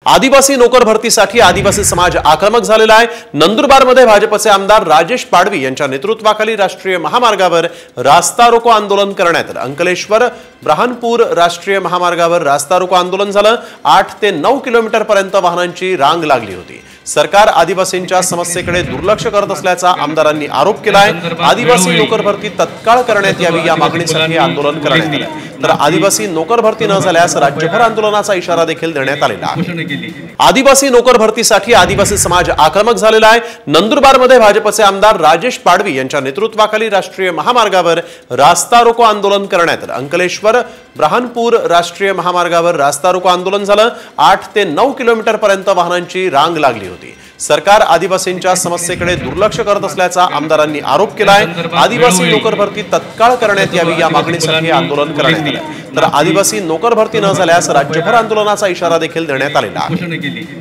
आदिवासी नोकर भरतीसाठी आदिवासी समाज आक्रमक झालेला आहे। नंदुरबारमध्ये भाजपचे आमदार राजेश पाडवी यांच्या नेतृत्वाखाली राष्ट्रीय महामार्गावर रास्ता रोको आंदोलन करण्यात आलं। अंकलेश्वर ब्रहानपूर राष्ट्रीय महामार्गावर रास्ता रोको आंदोलन झालं। 8 ते 9 किलोमीटर पर्यंत वाहनांची रांग लागली होती। सरकार आदिवासींच्या समस्येकडे दुर्लक्ष करत असल्याचा आमदारांनी आरोप केला आहे। आदिवासी नोकर भरती तत्काळ करण्यात यावी या मागणीसाठी आंदोलन करण्यात आलं। तर आदिवासी नोकर भरती न झाल्यास राज्यभर आंदोलनाचा इशारा देखील देण्यात आलेला आहे। आदिवासी नोकर भरतीसाठी आदिवासी समाज आक्रमक झालेला आहे। नंदुरबारमध्ये भाजपचे आमदार राजेश पाडवी यांच्या नेतृत्वाखाली राष्ट्रीय महामार्गावर रास्ता रोको आंदोलन करण्यात आलं। अंकलेश्वर ब्रहानपूर राष्ट्रीय महामार्गावर रास्ता रोको आंदोलन झालं। 8 ते 9 किलोमीटर पर्यंत वाहनांची रांग लागली होती। सरकार आदिवासींच्या समस्येकडे दुर्लक्ष करत असल्याचा आमदारांनी आरोप केला आहे। आदिवासी नोकर भरती तत्काळ करण्यात यावी या मागणीसाठी आंदोलन करण्यात आलं। तर आदिवासी नोकर भरती न झाल्यास राज्यभर आंदोलनाचा इशारा देखील देण्यात आलेला आहे।